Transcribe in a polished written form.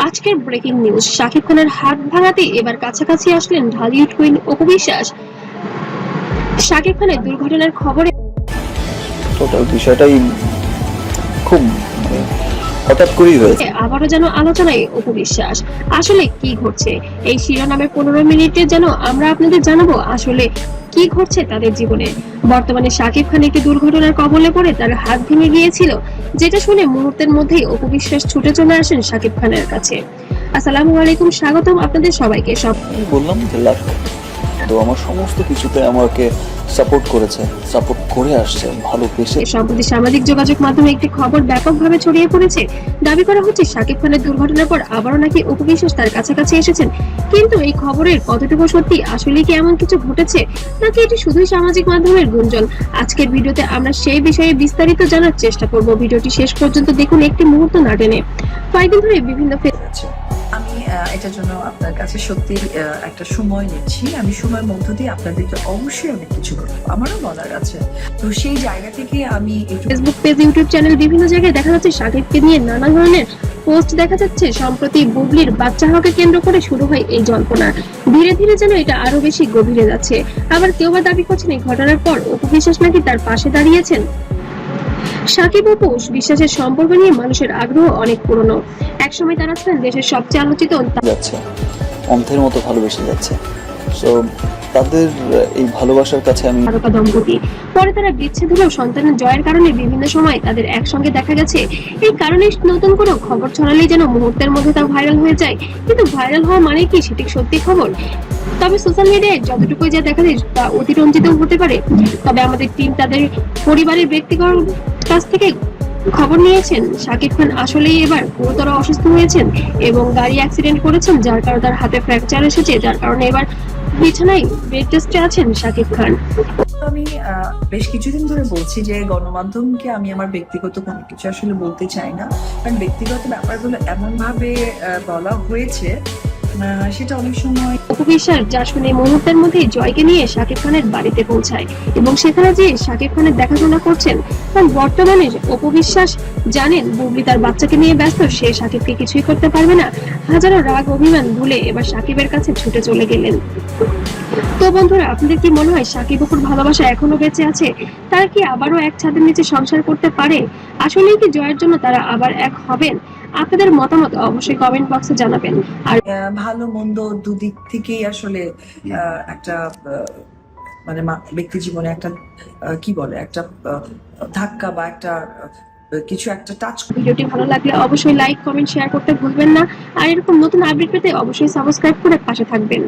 আজকের breaking news, Shakib খানের হাত ভাঙাতে এবার কাছাকাছি আসলেন ঢালিউড কুইন অপু বিশ্বাস। শাকিব খানের দুর্ঘটনার খবরে টোটাল বিষয়টাই খুব হঠাৎ করেই হয়েছে। আবারও যেন আলোচনায় অপু বিশ্বাস। আসলে কি ঘটছে এই শিরোনামে 15 মিনিটে যেন আমরা আপনাদের জানাবো আসলে কি ঘটছে তাদের জীবনে। বর্তমানে শাকিব খান একটি দুর্ঘটনার কবলে পড়ে তার হাত ভেঙে গিয়েছিল, যেটা শুনে মুহূর্তের মধ্যেই অপু বিশ্বাস ছুটে চলে আসেন শাকিব খানের কাছে। আসসালামু আলাইকুম, স্বাগতম আপনাদের সবাইকে। বললাম যে লাখ তো আমার সমস্ত কিছুতে আমাকে সাপোর্ট করেছে, সাপোর্ট করে আসছে, ভালোবেসে। সম্প্রতি সামাজিক যোগাযোগ মাধ্যমে একটি খবর ব্যাপকভাবে ছড়িয়ে পড়েছে। দাবি করা হচ্ছে শাকিব খানের দুর্ঘটনার পর আবারও নাকি অপু বিশ্বাস তার কাছাকাছি এসেছেন। কিন্তু এই খবরের কতটুকু সত্যি, আসলে কি এমন কিছু ঘটেছে নাকি এটি শুধুই সামাজিক মাধ্যমের গুঞ্জন? আজকের ভিডিওতে আমরা সেই বিষয়ে বিস্তারিত জানার চেষ্টা করব। ভিডিওটি শেষ পর্যন্ত দেখুন, একটি মুহূর্ত না টেনে। কয়েকদিন ধরে বিভিন্ন আমি এটার জন্য আপনার কাছে সত্যি একটা সময় নিচ্ছি। আমি সময়ের মধ্য দিয়ে আপনাদেরকে অবশ্যই অনেক কিছু বলবো, আমারও বলার আছে। তো সেই জায়গা থেকে আমি ফেসবুক পেজ, ইউটিউব চ্যানেল, বিভিন্ন জায়গায় দেখা যাচ্ছে শাকিবকে নিয়ে নানা ধরনের পোস্ট দেখা যাচ্ছে। সম্প্রতি বুবলির বাচ্চা হওয়াকে কেন্দ্র করে শুরু হয় এই জল্পনা। ধীরে ধীরে যেন এটা আরো বেশি গভীরে যাচ্ছে। আবার কেউ বা দাবি করছেন এই ঘটনার পর অপু বিশ্বাস নাকি তার পাশে দাঁড়িয়েছেন। শাকিব অপু বিশ্বাসের সম্পর্ক নিয়ে মানুষের আগ্রহ অনেক পুরনো। একসময় তারা ছিলেন দেশের সবচেয়ে আলোচিত যাচ্ছে, অন্ধের মতো ভালোবেসে যাচ্ছে। সো তাদের এই ভালোবাসার কাছে আমি তারকা দম্পতি। পরে তারা বিচ্ছেদ হলেও সন্তানের জয়ের কারণে বিভিন্ন সময় তাদের একসঙ্গে দেখা গেছে। এই কারণে নতুন কোনো খবর ছড়ালেই যেন মুহূর্তের মধ্যে তা ভাইরাল হয়ে যায়। কিন্তু ভাইরাল হওয়া মানে কি সেটি সত্যি খবর? তবে সোশ্যাল মিডিয়ায় যতটুকুই যা দেখা যায় তা অতিরঞ্জিত হতে পারে। তবে আমাদের টিম তাদের পরিবারের ব্যক্তিগত কাছ থেকে খবর নিয়েছেন শাকিব খান আসলেই এবার গুরুতর অসুস্থ হয়েছেন এবং গাড়ি অ্যাক্সিডেন্ট করেছেন, যার কারণে তার হাতে ফ্র্যাকচার এসেছে, যার কারণে এবার বিছানায় বেড রেস্টে আছেন শাকিব খান। আমি বেশ কিছুদিন ধরে বলছি যে গণমাধ্যমকে আমি আমার ব্যক্তিগত কোনো কিছু আসলে বলতে চাই না, কারণ ব্যক্তিগত ব্যাপারগুলো এমন ভাবে বলা হয়েছে সেটা অনেক সময়। অপু বিশ্বাস যা শুনে মুহূর্তের মধ্যেই জয়কে নিয়ে শাকিব খানের বাড়িতে পৌঁছায় এবং সেখানে যে শাকিব খানের দেখাশোনা করছেন। কারণ বর্তমানে অপু বিশ্বাস জানেন বুবলি তার বাচ্চাকে নিয়ে ব্যস্ত, সে শাকিবকে কিছুই করতে পারবে না। হাজারো রাগ অভিমান ভুলে এবার শাকিবের কাছে ছুটে চলে গেলেন। তো বন্ধুরা, আপনাদের কি মনে হয় শাকিব অপুর ভালোবাসা এখনো বেঁচে আছে? তারা কি আবারও এক ছাদের নিচে সংসার করতে পারে? আসলেই কি জয়ের জন্য তারা আবার এক হবেন? আপনাদের মতামত অবশ্যই কমেন্ট বক্সে জানাবেন। আর ভালো মন্দ দুদিক থেকেই আসলে একটা মানে ব্যক্তি জীবনে একটা কি বলে একটা ধাক্কা বা একটা কিছু একটা টাচ। ভিডিওটি ভালো লাগলে অবশ্যই লাইক, কমেন্ট, শেয়ার করতে ভুলবেন না। আর এরকম নতুন আপডেট পেতে অবশ্যই সাবস্ক্রাইব করে পাশে থাকবেন।